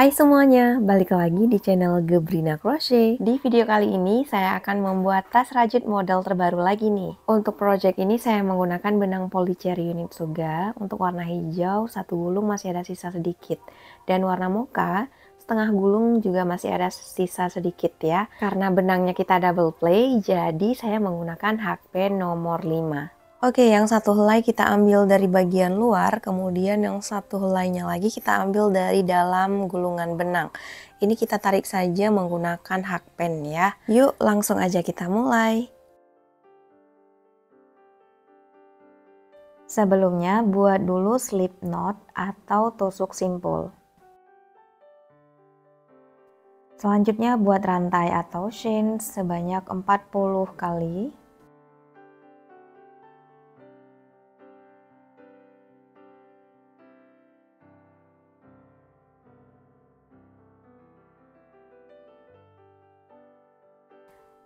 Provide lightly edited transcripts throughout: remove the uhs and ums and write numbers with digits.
Hai semuanya, balik lagi di channel Gebrina Crochet. Di video kali ini saya akan membuat tas rajut model terbaru lagi nih. Untuk project ini saya menggunakan benang polycherry unit Suga. Untuk warna hijau, satu gulung masih ada sisa sedikit. Dan warna mocha, setengah gulung juga masih ada sisa sedikit ya. Karena benangnya kita double play, jadi saya menggunakan hakpen nomor 5. Oke, yang satu helai kita ambil dari bagian luar, kemudian yang satu helainya lagi kita ambil dari dalam gulungan benang. Ini kita tarik saja menggunakan hakpen ya. Yuk langsung aja kita mulai. Sebelumnya buat dulu slip knot atau tusuk simpul. Selanjutnya buat rantai atau chain sebanyak 40 kali.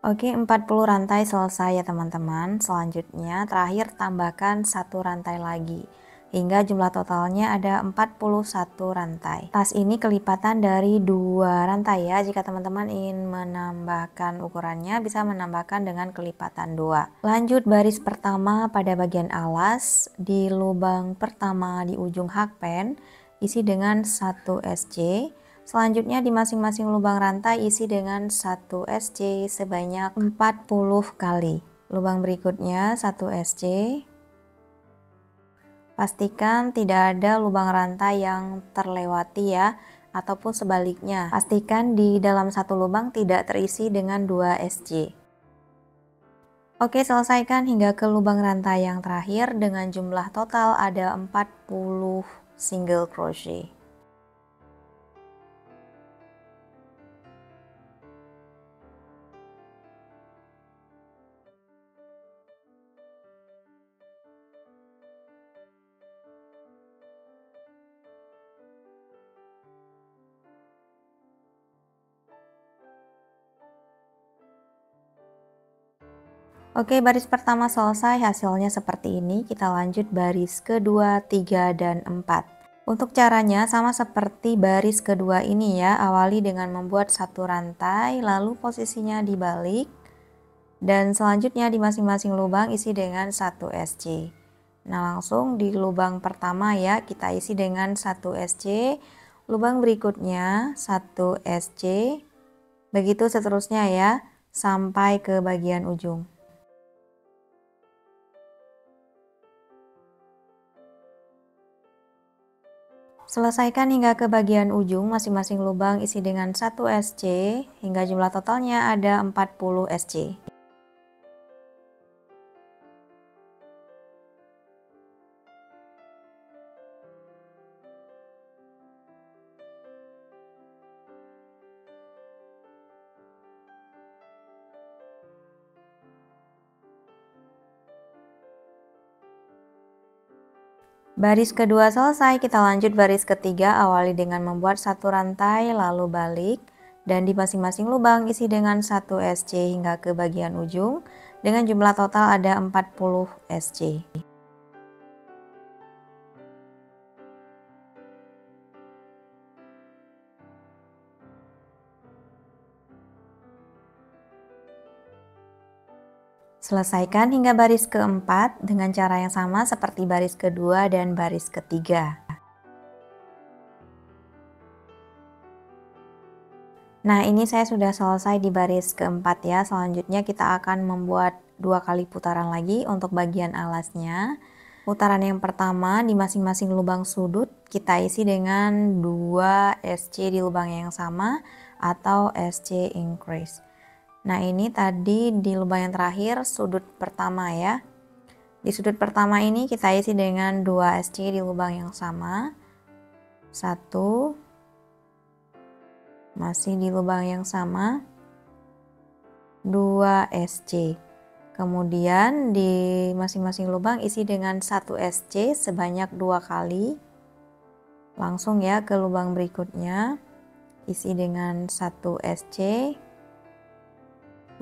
Oke, 40 rantai selesai ya teman-teman. Selanjutnya terakhir tambahkan satu rantai lagi. Hingga jumlah totalnya ada 41 rantai. Tas ini kelipatan dari 2 rantai ya. Jika teman-teman ingin menambahkan ukurannya bisa menambahkan dengan kelipatan 2. Lanjut baris pertama pada bagian alas. Di lubang pertama di ujung hakpen isi dengan 1 SC. Selanjutnya di masing-masing lubang rantai isi dengan 1 SC sebanyak 40 kali. Lubang berikutnya 1 SC. Pastikan tidak ada lubang rantai yang terlewati ya, ataupun sebaliknya. Pastikan di dalam satu lubang tidak terisi dengan 2 SC. Oke, selesaikan hingga ke lubang rantai yang terakhir dengan jumlah total ada 40 single crochet. Oke, baris pertama selesai, hasilnya seperti ini. Kita lanjut baris kedua, 3, dan 4. Untuk caranya sama seperti baris kedua ini ya. Awali dengan membuat satu rantai, lalu posisinya dibalik. Dan selanjutnya di masing-masing lubang isi dengan 1 SC. Nah, langsung di lubang pertama ya, kita isi dengan 1 SC. Lubang berikutnya 1 SC. Begitu seterusnya ya, sampai ke bagian ujung. Selesaikan hingga ke bagian ujung, masing-masing lubang isi dengan 1 SC, hingga jumlah totalnya ada 40 SC. Baris kedua selesai, kita lanjut baris ketiga. Awali dengan membuat satu rantai lalu balik, dan di masing-masing lubang isi dengan 1 SC hingga ke bagian ujung dengan jumlah total ada 40 SC. Selesaikan hingga baris keempat dengan cara yang sama seperti baris kedua dan baris ketiga. Nah, ini saya sudah selesai di baris keempat ya. Selanjutnya kita akan membuat 2 kali putaran lagi untuk bagian alasnya. Putaran yang pertama di masing-masing lubang sudut kita isi dengan 2 SC di lubang yang sama atau SC increase. Nah, ini tadi di lubang yang terakhir sudut pertama ya. Di sudut pertama ini kita isi dengan 2 SC di lubang yang sama. 1, masih di lubang yang sama, 2 SC. Kemudian di masing-masing lubang isi dengan 1 SC sebanyak 2 kali. Langsung ya ke lubang berikutnya, isi dengan 1 SC.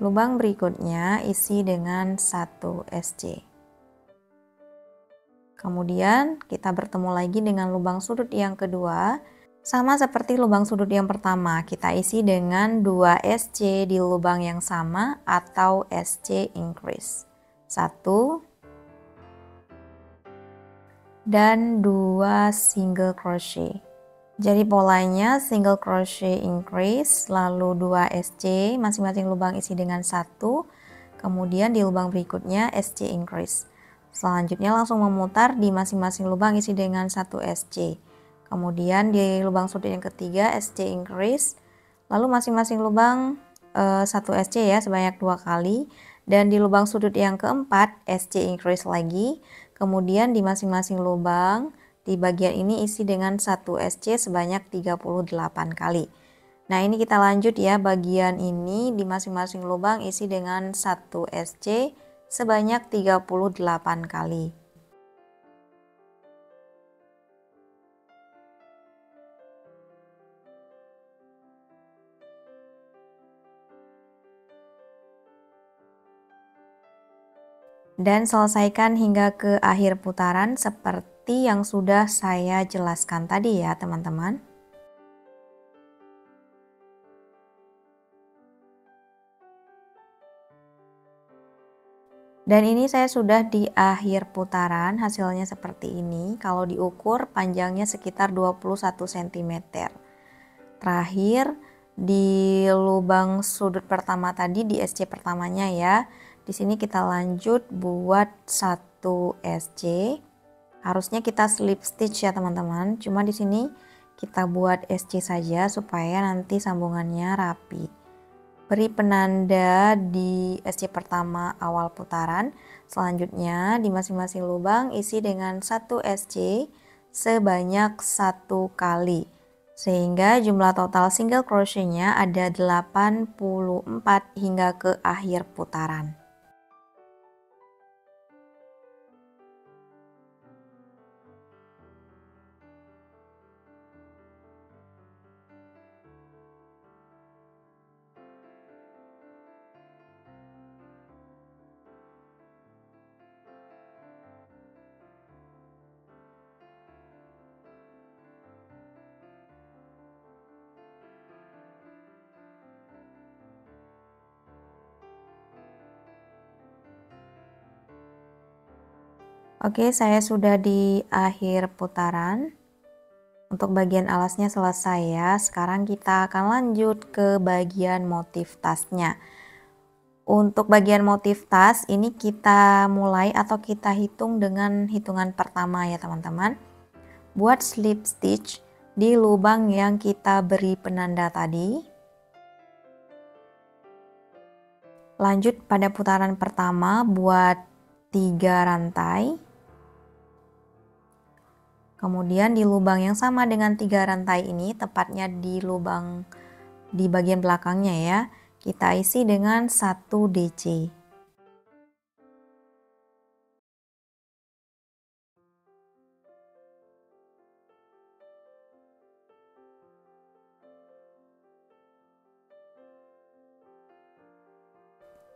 Lubang berikutnya isi dengan 1 SC. Kemudian kita bertemu lagi dengan lubang sudut yang kedua. Sama seperti lubang sudut yang pertama, kita isi dengan 2 SC di lubang yang sama atau SC increase. 1 dan 2 single crochet. Jadi polanya single crochet increase, lalu 2 SC, masing-masing lubang isi dengan 1, kemudian di lubang berikutnya SC increase. Selanjutnya langsung memutar di masing-masing lubang isi dengan 1 SC. Kemudian di lubang sudut yang ketiga SC increase, lalu masing-masing lubang 1 SC ya sebanyak 2 kali, dan di lubang sudut yang keempat SC increase lagi. Kemudian di masing-masing lubang di bagian ini isi dengan 1 SC sebanyak 38 kali. Nah, ini kita lanjut ya, bagian ini di masing-masing lubang isi dengan 1 SC sebanyak 38 kali. Dan selesaikan hingga ke akhir putaran seperti yang sudah saya jelaskan tadi ya teman-teman. Dan ini saya sudah di akhir putaran, hasilnya seperti ini. Kalau diukur panjangnya sekitar 21 cm. Terakhir di lubang sudut pertama tadi di SC pertamanya ya. Di sini kita lanjut buat 1 SC. Harusnya kita slip stitch ya teman-teman. Cuma di sini kita buat SC saja supaya nanti sambungannya rapi. Beri penanda di SC pertama awal putaran. Selanjutnya di masing-masing lubang isi dengan 1 SC sebanyak 1 kali. Sehingga jumlah total single crochetnya ada 84 hingga ke akhir putaran. Oke, saya sudah di akhir putaran. Untuk bagian alasnya selesai ya. Sekarang kita akan lanjut ke bagian motif tasnya. Untuk bagian motif tas ini kita mulai atau kita hitung dengan hitungan pertama ya teman-teman. Buat slip stitch di lubang yang kita beri penanda tadi. Lanjut pada putaran pertama buat 3 rantai. Kemudian di lubang yang sama dengan 3 rantai ini, tepatnya di lubang di bagian belakangnya ya, kita isi dengan 1 DC.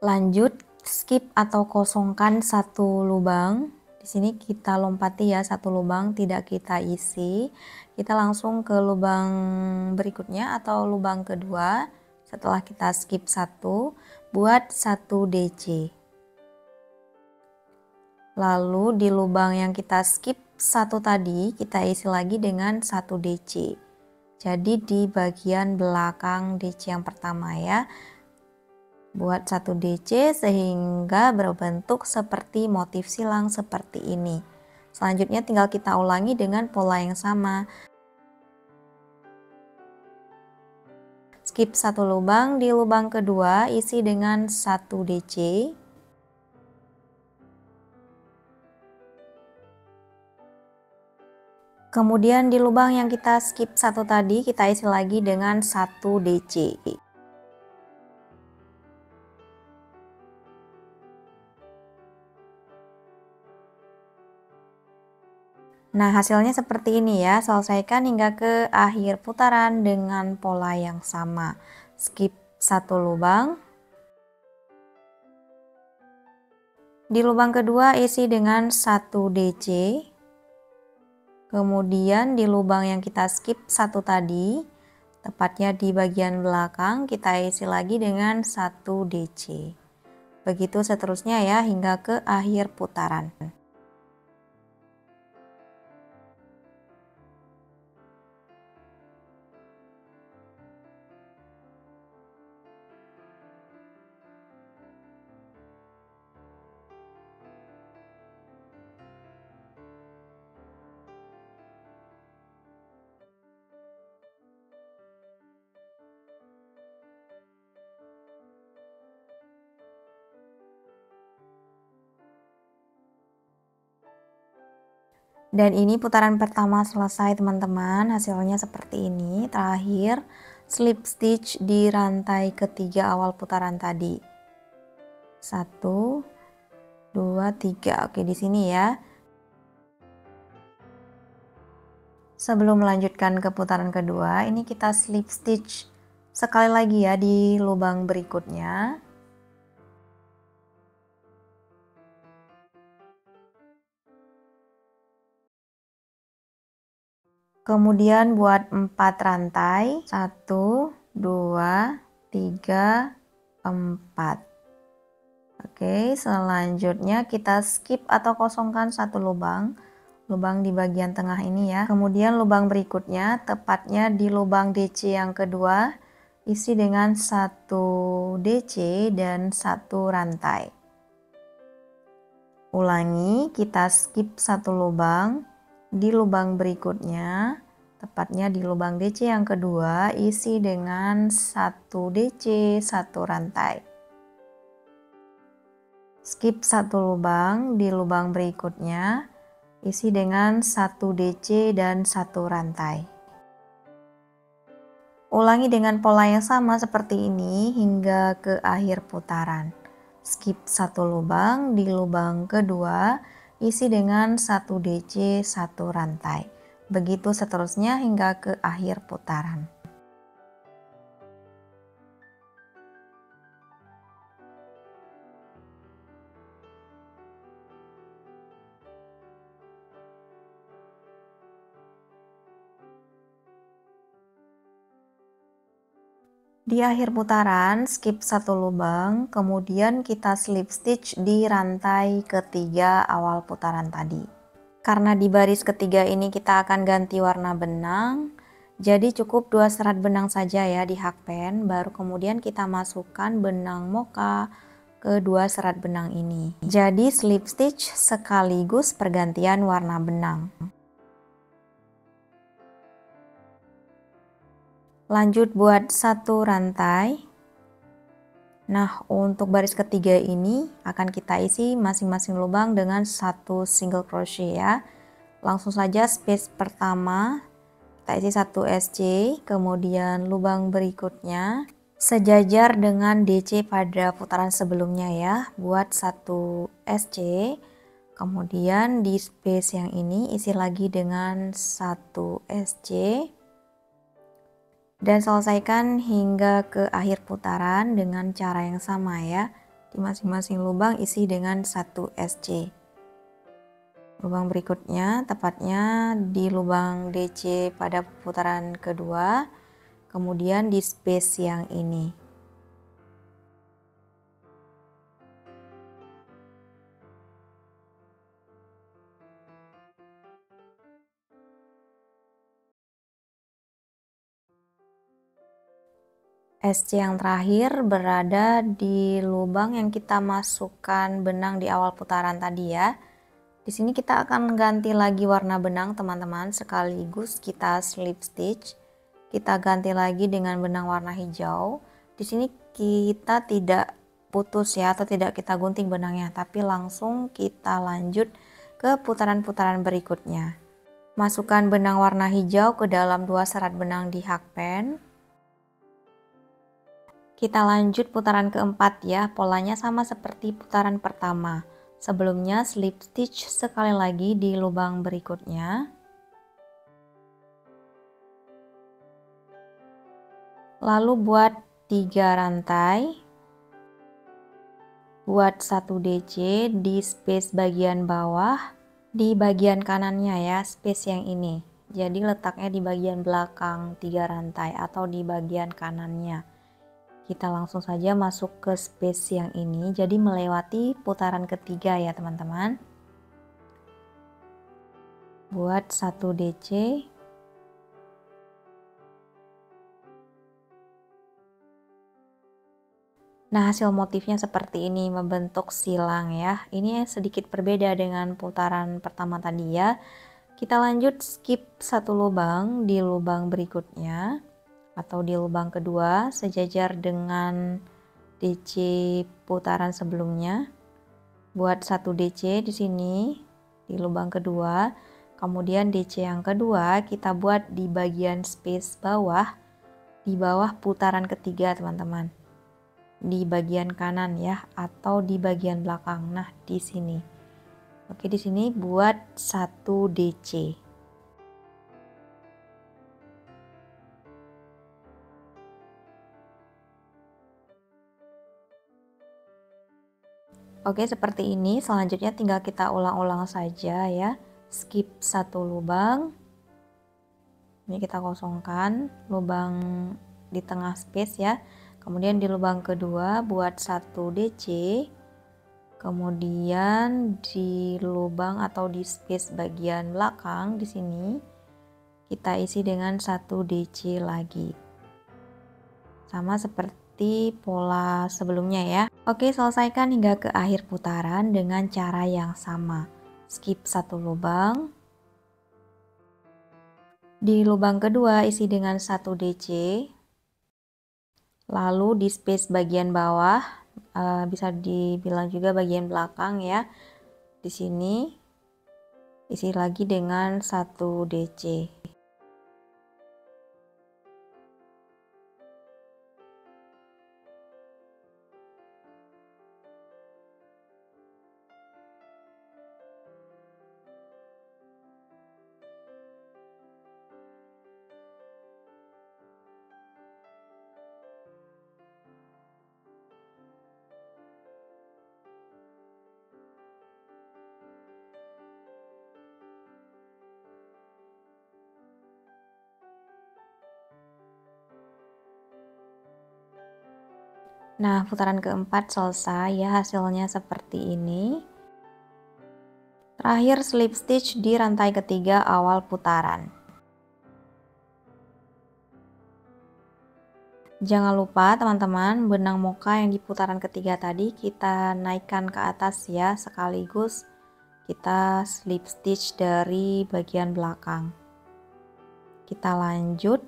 Lanjut skip atau kosongkan 1 lubang. Di sini kita lompati ya 1 lubang, tidak kita isi. Kita langsung ke lubang berikutnya atau lubang kedua. Setelah kita skip 1, buat 1 DC. Lalu di lubang yang kita skip 1 tadi, kita isi lagi dengan 1 DC. Jadi di bagian belakang DC yang pertama ya. Buat 1 DC sehingga berbentuk seperti motif silang seperti ini. Selanjutnya tinggal kita ulangi dengan pola yang sama. Skip 1 lubang, di lubang kedua isi dengan 1 DC. Kemudian di lubang yang kita skip 1 tadi kita isi lagi dengan 1 DC. Nah, hasilnya seperti ini ya. Selesaikan hingga ke akhir putaran dengan pola yang sama. Skip 1 lubang. Di lubang kedua isi dengan 1 DC. Kemudian di lubang yang kita skip satu tadi, tepatnya di bagian belakang, kita isi lagi dengan 1 DC. Begitu seterusnya ya hingga ke akhir putaran. Dan ini putaran pertama selesai teman-teman, hasilnya seperti ini. Terakhir slip stitch di rantai ketiga awal putaran tadi. 1, 2, 3. Oke, di sini ya. Sebelum melanjutkan ke putaran kedua, ini kita slip stitch sekali lagi ya di lubang berikutnya. Kemudian buat 4 rantai, 1, 2, 3, 4. Oke, selanjutnya kita skip atau kosongkan satu lubang di bagian tengah ini ya. Kemudian lubang berikutnya, tepatnya di lubang DC yang kedua, isi dengan 1 DC dan 1 rantai. Ulangi, kita skip satu lubang di lubang berikutnya, tepatnya di lubang DC yang kedua, isi dengan 1 DC, 1 rantai. Skip satu lubang di lubang berikutnya, isi dengan 1 DC dan 1 rantai. Ulangi dengan pola yang sama seperti ini hingga ke akhir putaran. Skip satu lubang di lubang kedua, isi dengan 1 DC, 1 rantai. Begitu seterusnya hingga ke akhir putaran. Di akhir putaran, skip satu lubang, kemudian kita slip stitch di rantai ketiga awal putaran tadi. Karena di baris ketiga ini kita akan ganti warna benang, jadi cukup 2 serat benang saja ya di hakpen, baru kemudian kita masukkan benang mocha ke 2 serat benang ini. Jadi slip stitch sekaligus pergantian warna benang. Lanjut buat satu rantai. Nah, untuk baris ketiga ini akan kita isi masing-masing lubang dengan 1 single crochet ya. Langsung saja space pertama kita isi 1 SC, kemudian lubang berikutnya sejajar dengan DC pada putaran sebelumnya ya, buat 1 SC. Kemudian di space yang ini isi lagi dengan 1 SC. Dan selesaikan hingga ke akhir putaran dengan cara yang sama ya. Di masing-masing lubang isi dengan 1 SC. Lubang berikutnya tepatnya di lubang DC pada putaran kedua, kemudian di space yang ini. SC yang terakhir berada di lubang yang kita masukkan benang di awal putaran tadi ya. Di sini kita akan ganti lagi warna benang teman-teman, sekaligus kita slip stitch. Kita ganti lagi dengan benang warna hijau. Di sini kita tidak putus ya, atau tidak kita gunting benangnya, tapi langsung kita lanjut ke putaran-putaran berikutnya. Masukkan benang warna hijau ke dalam 2 serat benang di hakpen. Kita lanjut putaran keempat ya, polanya sama seperti putaran pertama. Sebelumnya slip stitch sekali lagi di lubang berikutnya. Lalu buat 3 rantai. Buat 1 DC di space bagian bawah di bagian kanannya ya, space yang ini. Jadi letaknya di bagian belakang 3 rantai atau di bagian kanannya. Kita langsung saja masuk ke space yang ini, jadi melewati putaran ketiga ya teman-teman. Buat 1 DC. Nah, hasil motifnya seperti ini, membentuk silang ya. Ini sedikit berbeda dengan putaran pertama tadi ya. Kita lanjut skip 1 lubang di lubang berikutnya atau di lubang kedua sejajar dengan DC putaran sebelumnya. Buat 1 DC di sini di lubang kedua. Kemudian DC yang kedua kita buat di bagian space bawah, di bawah putaran ketiga teman-teman. Di bagian kanan ya atau di bagian belakang. Nah, di sini. Oke, di sini buat 1 DC. Oke, seperti ini. Selanjutnya tinggal kita ulang-ulang saja ya. Skip 1 lubang. Ini kita kosongkan lubang di tengah space ya. Kemudian di lubang kedua buat 1 DC. Kemudian di lubang atau di space bagian belakang di sini kita isi dengan 1 DC lagi. Sama seperti pola sebelumnya ya. Oke, selesaikan hingga ke akhir putaran dengan cara yang sama. Skip 1 lubang. Di lubang kedua isi dengan 1 DC. Lalu di space bagian bawah, bisa dibilang juga bagian belakang ya. Di sini isi lagi dengan 1 DC. Nah, putaran keempat selesai ya, hasilnya seperti ini. Terakhir slip stitch di rantai ketiga awal putaran. Jangan lupa teman-teman, benang moka yang di putaran ketiga tadi kita naikkan ke atas ya, sekaligus kita slip stitch dari bagian belakang. Kita lanjut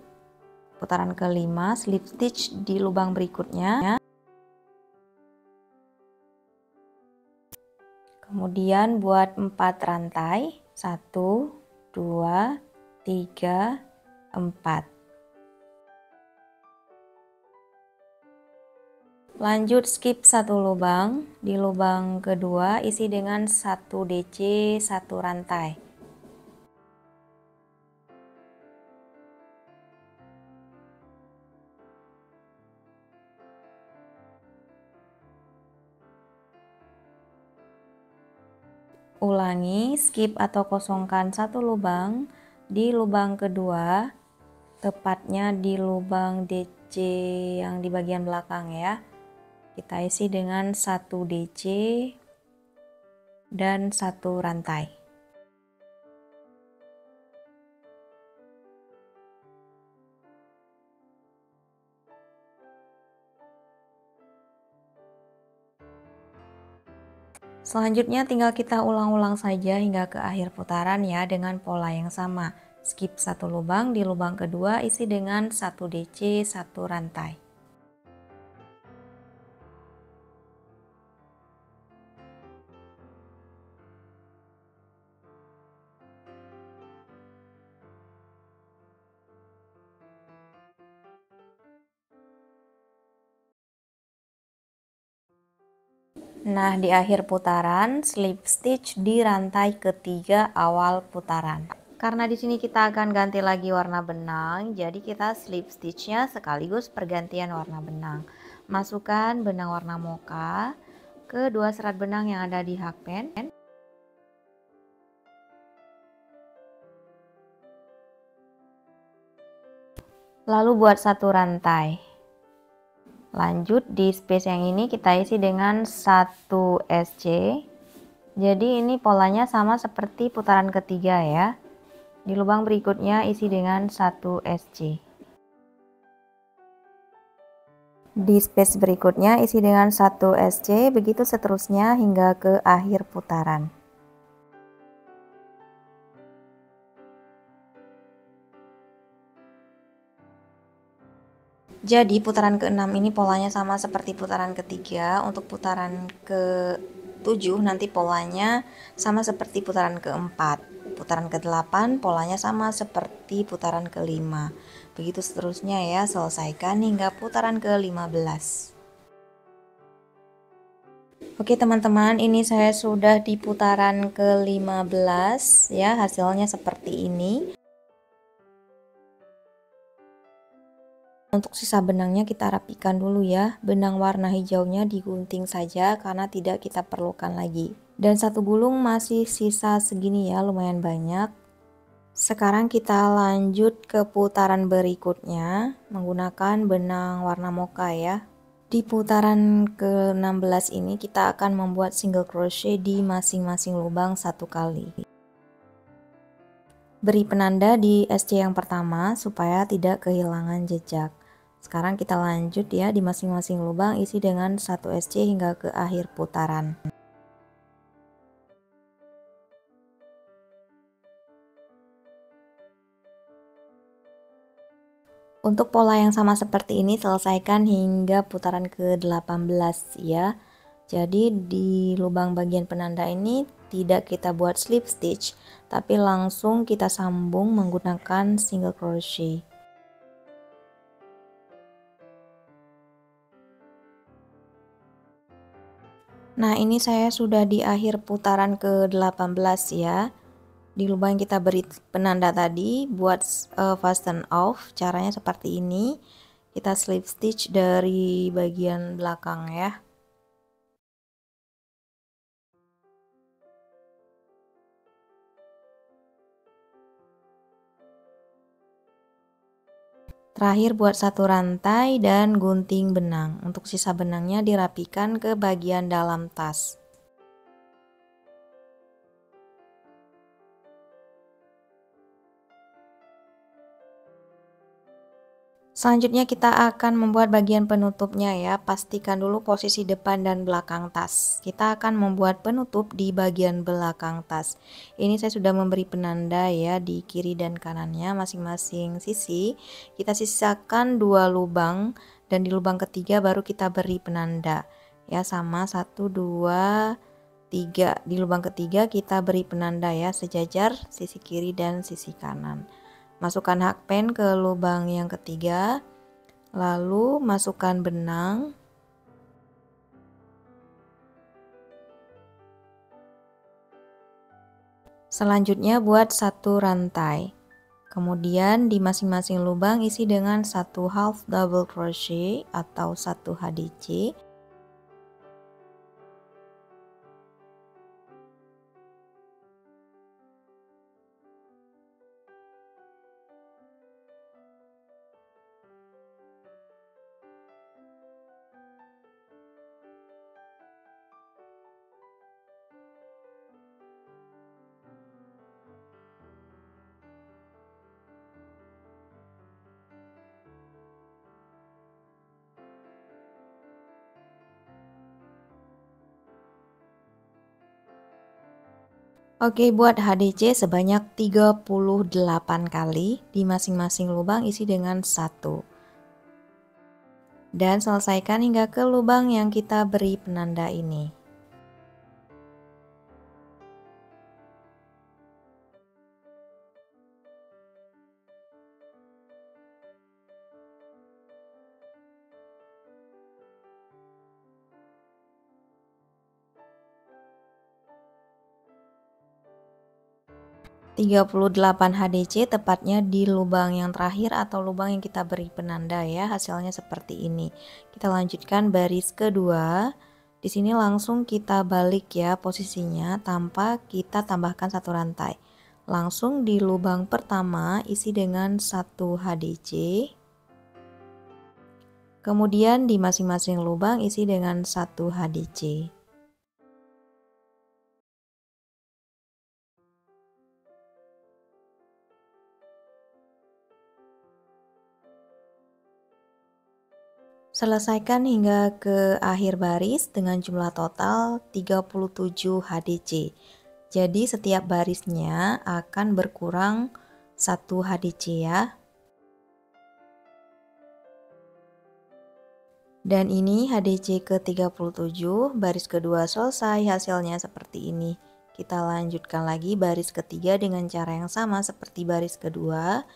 putaran kelima, slip stitch di lubang berikutnya. Kemudian buat 4 rantai, 1, 2, 3, 4. Lanjut skip 1 lubang, di lubang kedua isi dengan 1 DC 1 rantai. Ulangi, skip atau kosongkan 1 lubang di lubang kedua, tepatnya di lubang DC yang di bagian belakang ya. Kita isi dengan 1 DC dan 1 rantai. Selanjutnya tinggal kita ulang-ulang saja hingga ke akhir putaran ya dengan pola yang sama. Skip 1 lubang, di lubang kedua isi dengan 1 DC 1 rantai. Nah, di akhir putaran slip stitch di rantai ketiga awal putaran. Karena di sini kita akan ganti lagi warna benang, jadi kita slip stitchnya sekaligus pergantian warna benang. Masukkan benang warna mocha ke 2 serat benang yang ada di hakpen. Lalu buat satu rantai. Lanjut di space yang ini kita isi dengan 1 SC. Jadi ini polanya sama seperti putaran ketiga ya. Di lubang berikutnya isi dengan 1 SC. Di space berikutnya isi dengan 1 SC, begitu seterusnya hingga ke akhir putaran. Jadi putaran ke-6 ini polanya sama seperti putaran ketiga. Untuk putaran ke-7 nanti polanya sama seperti putaran ke-4. Putaran ke-8 polanya sama seperti putaran ke-5. Begitu seterusnya ya, selesaikan hingga putaran ke-15. Oke teman-teman, ini saya sudah di putaran ke-15 ya, hasilnya seperti ini. Untuk sisa benangnya kita rapikan dulu ya. Benang warna hijaunya digunting saja karena tidak kita perlukan lagi. Dan satu gulung masih sisa segini ya, lumayan banyak. Sekarang kita lanjut ke putaran berikutnya menggunakan benang warna mocha ya. Di putaran ke-16 ini kita akan membuat single crochet di masing-masing lubang satu kali. Beri penanda di SC yang pertama supaya tidak kehilangan jejak. Sekarang kita lanjut ya, di masing-masing lubang isi dengan 1 SC hingga ke akhir putaran. Untuk pola yang sama seperti ini selesaikan hingga putaran ke-18 ya. Jadi di lubang bagian penanda ini tidak kita buat slip stitch, tapi langsung kita sambung menggunakan single crochet. Nah, ini saya sudah di akhir putaran ke-18 ya. Di lubang yang kita beri penanda tadi, buat fasten off, caranya seperti ini. Kita slip stitch dari bagian belakang ya. Terakhir buat satu rantai dan gunting benang. Untuk sisa benangnya dirapikan ke bagian dalam tas. Selanjutnya kita akan membuat bagian penutupnya ya. Pastikan dulu posisi depan dan belakang tas. Kita akan membuat penutup di bagian belakang tas. Ini saya sudah memberi penanda ya di kiri dan kanannya masing-masing sisi. Kita sisakan 2 lubang dan di lubang ketiga baru kita beri penanda. Ya, sama 1 2 3. Di lubang ketiga kita beri penanda ya, sejajar sisi kiri dan sisi kanan. Masukkan hakpen ke lubang yang ketiga, lalu masukkan benang. Selanjutnya buat satu rantai. Kemudian di masing-masing lubang isi dengan 1 half double crochet atau 1 HDC. Oke, buat HDC sebanyak 38 kali, di masing-masing lubang isi dengan 1. Dan selesaikan hingga ke lubang yang kita beri penanda ini. (38 HDC tepatnya di lubang yang terakhir atau lubang yang kita beri penanda ya. Hasilnya seperti ini. Kita lanjutkan baris kedua. Di sini langsung kita balik ya posisinya tanpa kita tambahkan satu rantai. Langsung di lubang pertama isi dengan 1 HDC. Kemudian di masing-masing lubang isi dengan 1 HDC. Selesaikan hingga ke akhir baris dengan jumlah total 37 HDC. Jadi setiap barisnya akan berkurang 1 HDC ya. Dan ini HDC ke-37, baris kedua selesai, hasilnya seperti ini. Kita lanjutkan lagi baris ketiga dengan cara yang sama seperti baris kedua.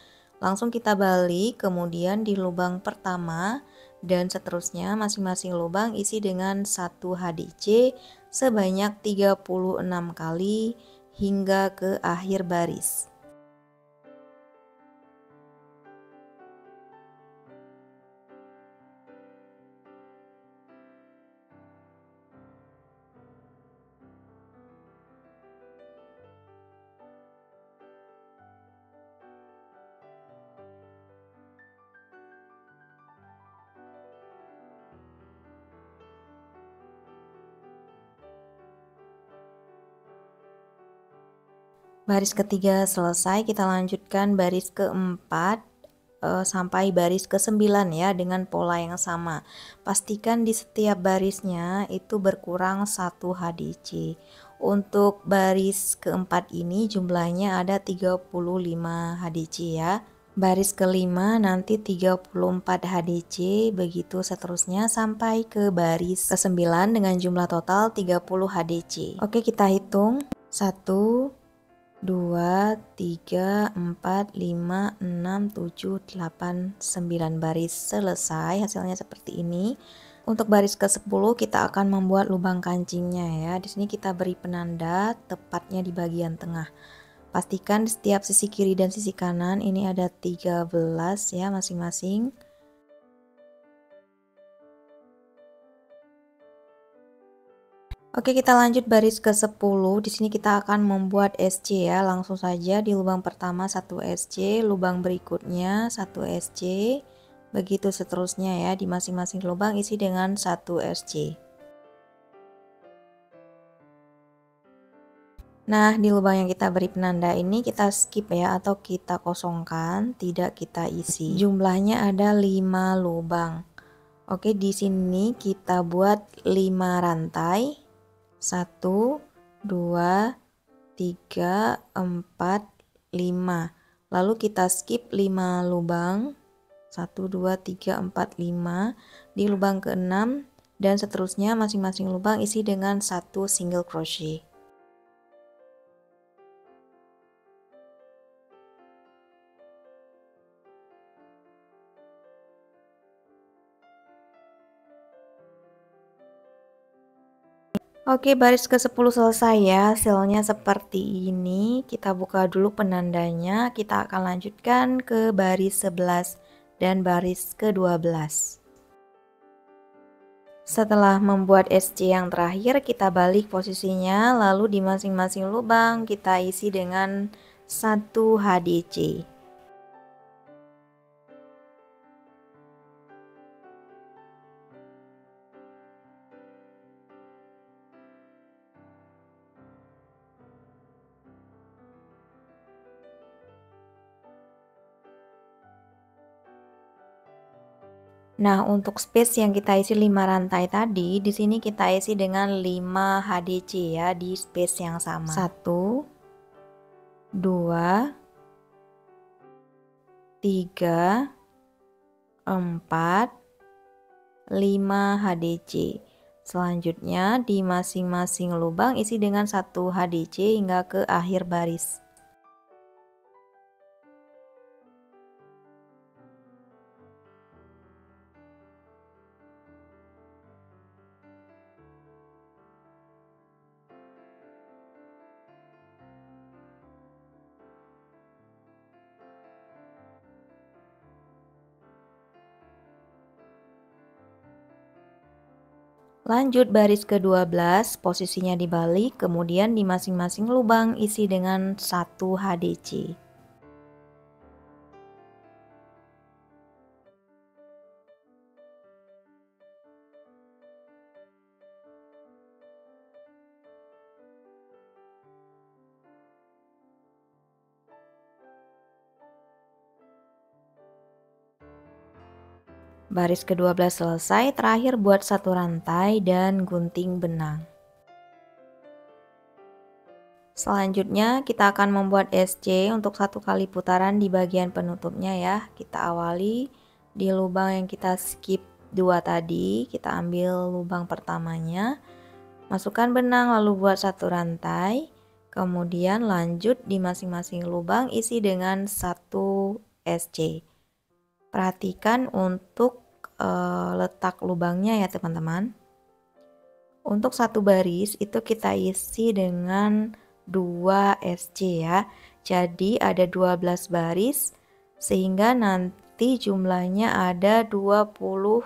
Langsung kita balik, kemudian di lubang pertama dan seterusnya masing-masing lubang isi dengan 1 HDC sebanyak 36 kali hingga ke akhir baris. Baris ketiga selesai, kita lanjutkan baris keempat sampai baris ke-9 ya dengan pola yang sama. Pastikan di setiap barisnya itu berkurang 1 HDC. Untuk baris keempat ini jumlahnya ada 35 HDC ya. Baris kelima nanti 34 HDC, begitu seterusnya sampai ke baris ke-9 dengan jumlah total 30 HDC. Oke, kita hitung. 1 2, 3, 4, 5, 6, 7, 8, 9 baris selesai. Hasilnya seperti ini. Untuk baris ke-10 kita akan membuat lubang kancingnya ya. Di sini kita beri penanda tepatnya di bagian tengah. Pastikan di setiap sisi kiri dan sisi kanan ini ada 13 ya masing-masing. Oke, kita lanjut baris ke-10. Di sini kita akan membuat SC ya. Langsung saja di lubang pertama 1 SC, lubang berikutnya 1 SC. Begitu seterusnya ya, di masing-masing lubang isi dengan 1 SC. Nah, di lubang yang kita beri penanda ini kita skip ya atau kita kosongkan, tidak kita isi. Jumlahnya ada 5 lubang. Oke, di sini kita buat 5 rantai. 1, 2, 3, 4, 5. Lalu kita skip 5 lubang. 1, 2, 3, 4, 5. Di lubang ke-6 dan seterusnya masing-masing lubang isi dengan 1 single crochet. Oke, baris ke-10 selesai ya. Hasilnya seperti ini. Kita buka dulu penandanya. Kita akan lanjutkan ke baris 11 dan baris ke-12. Setelah membuat SC yang terakhir, kita balik posisinya, lalu di masing-masing lubang kita isi dengan 1 HDC. Nah, untuk space yang kita isi 5 rantai tadi, di sini kita isi dengan 5 HDC ya di space yang sama. 1, 2, 3, 4, 5 HDC. Selanjutnya di masing-masing lubang isi dengan 1 HDC hingga ke akhir baris. Lanjut baris ke-12, posisinya dibalik, kemudian di masing-masing lubang isi dengan 1 HDC. Baris ke-12 selesai, terakhir buat satu rantai dan gunting benang. Selanjutnya kita akan membuat SC untuk satu kali putaran di bagian penutupnya ya. Kita awali di lubang yang kita skip 2 tadi, kita ambil lubang pertamanya, masukkan benang lalu buat satu rantai, kemudian lanjut di masing-masing lubang isi dengan satu SC. Perhatikan untuk letak lubangnya ya teman-teman. Untuk satu baris itu kita isi dengan 2 SC ya. Jadi ada 12 baris sehingga nanti jumlahnya ada 23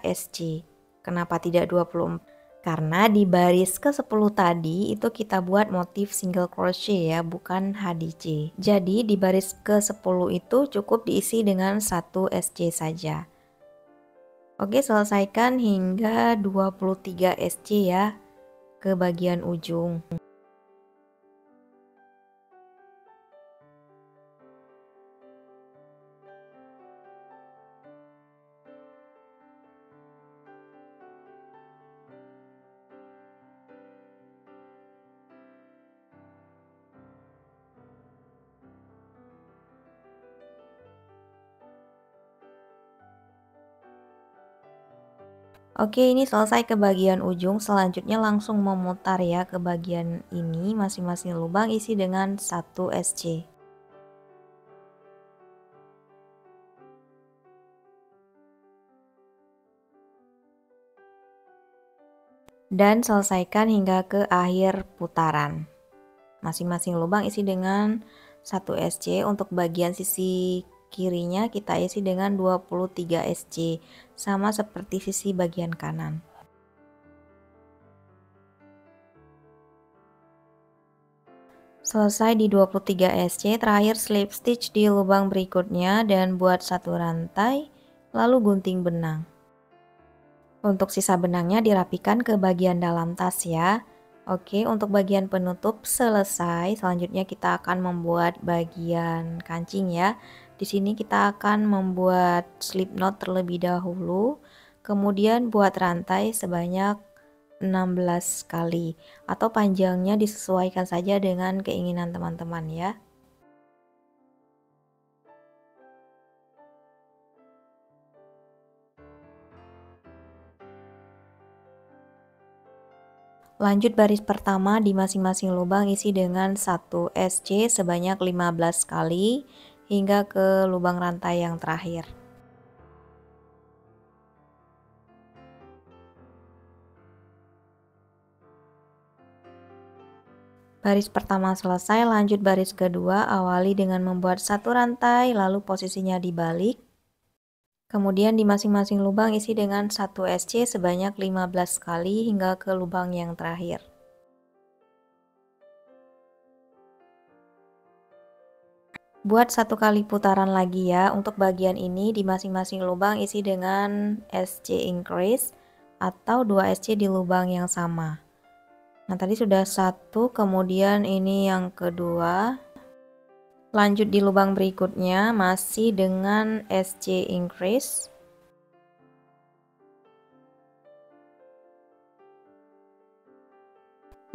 SC. Kenapa tidak 24? Karena di baris ke-10 tadi itu kita buat motif single crochet ya, bukan HDC. Jadi di baris ke-10 itu cukup diisi dengan 1 SC saja. Oke, selesaikan hingga 23 SC ya ke bagian ujung. Oke, ini selesai ke bagian ujung. Selanjutnya langsung memutar ya ke bagian ini. Masing-masing lubang isi dengan 1 SC. Dan selesaikan hingga ke akhir putaran. Masing-masing lubang isi dengan 1 SC. Untuk bagian sisi kirinya kita isi dengan 23 SC. Sama seperti sisi bagian kanan. Selesai di 23 SC, terakhir slip stitch di lubang berikutnya dan buat satu rantai, lalu gunting benang. Untuk sisa benangnya dirapikan ke bagian dalam tas ya. Oke, untuk bagian penutup selesai. Selanjutnya kita akan membuat bagian kancing ya. Di sini kita akan membuat slip knot terlebih dahulu, kemudian buat rantai sebanyak 16 kali, atau panjangnya disesuaikan saja dengan keinginan teman-teman ya. Lanjut baris pertama di masing-masing lubang isi dengan 1 SC sebanyak 15 kali hingga ke lubang rantai yang terakhir. Baris pertama selesai, lanjut baris kedua, awali dengan membuat satu rantai lalu posisinya dibalik. Kemudian di masing-masing lubang isi dengan 1 SC sebanyak 15 kali hingga ke lubang yang terakhir. Buat satu kali putaran lagi ya. Untuk bagian ini di masing-masing lubang isi dengan SC increase atau 2 SC di lubang yang sama. Nah tadi sudah satu, kemudian ini yang kedua. Lanjut di lubang berikutnya masih dengan SC increase.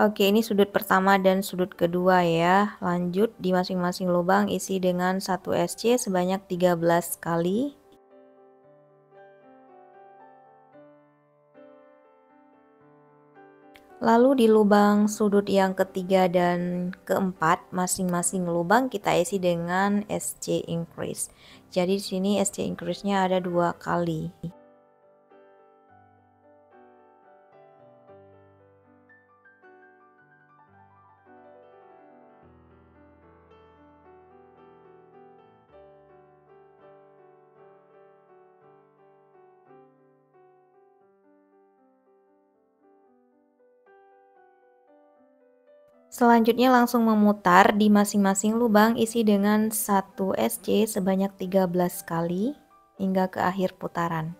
Oke, ini sudut pertama dan sudut kedua ya. Lanjut di masing-masing lubang isi dengan 1 SC sebanyak 13 kali. Lalu di lubang sudut yang ketiga dan keempat, masing-masing lubang kita isi dengan SC increase. Jadi di sini SC increase-nya ada 2 kali. Selanjutnya langsung memutar di masing-masing lubang isi dengan 1 SC sebanyak 13 kali hingga ke akhir putaran.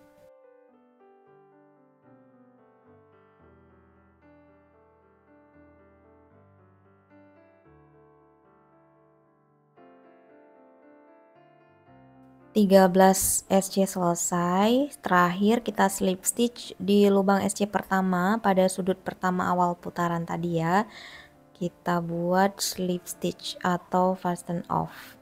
13 SC selesai. Terakhir kita slip stitch di lubang SC pertama pada sudut pertama awal putaran tadi ya. Kita buat slip stitch atau fasten off.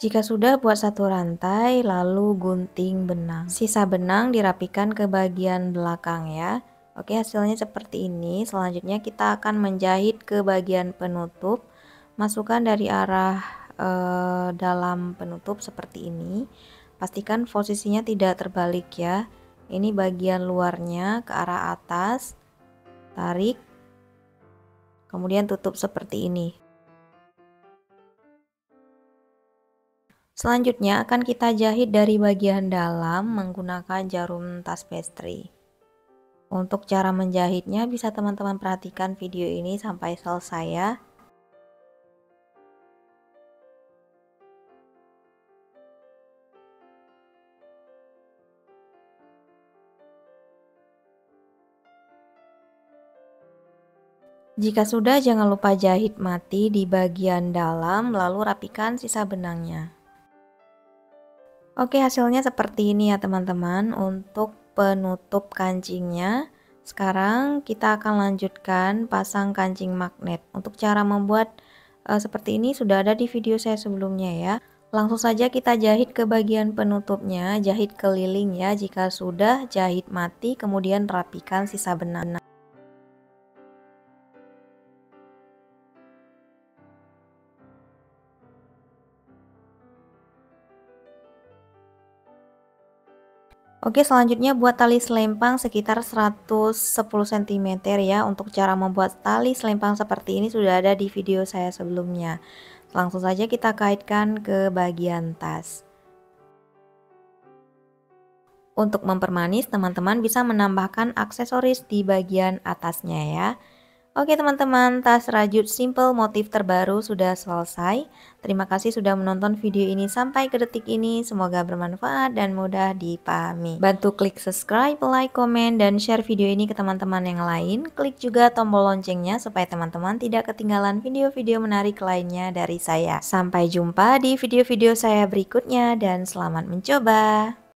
Jika sudah, buat satu rantai lalu gunting benang. Sisa benang dirapikan ke bagian belakang ya. Oke, hasilnya seperti ini. Selanjutnya kita akan menjahit ke bagian penutup. Masukkan dari arah dalam penutup seperti ini. Pastikan posisinya tidak terbalik ya. Ini bagian luarnya ke arah atas. Tarik. Kemudian tutup seperti ini. Selanjutnya akan kita jahit dari bagian dalam menggunakan jarum tas pastry. Untuk cara menjahitnya bisa teman-teman perhatikan video ini sampai selesai ya. Jika sudah, jangan lupa jahit mati di bagian dalam lalu rapikan sisa benangnya. Oke, hasilnya seperti ini ya teman-teman untuk penutup kancingnya. Sekarang kita akan lanjutkan pasang kancing magnet. Untuk cara membuat seperti ini sudah ada di video saya sebelumnya ya. Langsung saja kita jahit ke bagian penutupnya, jahit keliling ya. Jika sudah, jahit mati, kemudian rapikan sisa benang. Oke, selanjutnya buat tali selempang sekitar 110 cm ya. Untuk cara membuat tali selempang seperti ini sudah ada di video saya sebelumnya. Langsung saja kita kaitkan ke bagian tas. Untuk mempermanis, teman-teman bisa menambahkan aksesoris di bagian atasnya ya. Oke teman-teman, tas rajut simple motif terbaru sudah selesai. Terima kasih sudah menonton video ini sampai ke detik ini. Semoga bermanfaat dan mudah dipahami. Bantu klik subscribe, like, komen, dan share video ini ke teman-teman yang lain. Klik juga tombol loncengnya supaya teman-teman tidak ketinggalan video-video menarik lainnya dari saya. Sampai jumpa di video-video saya berikutnya dan selamat mencoba.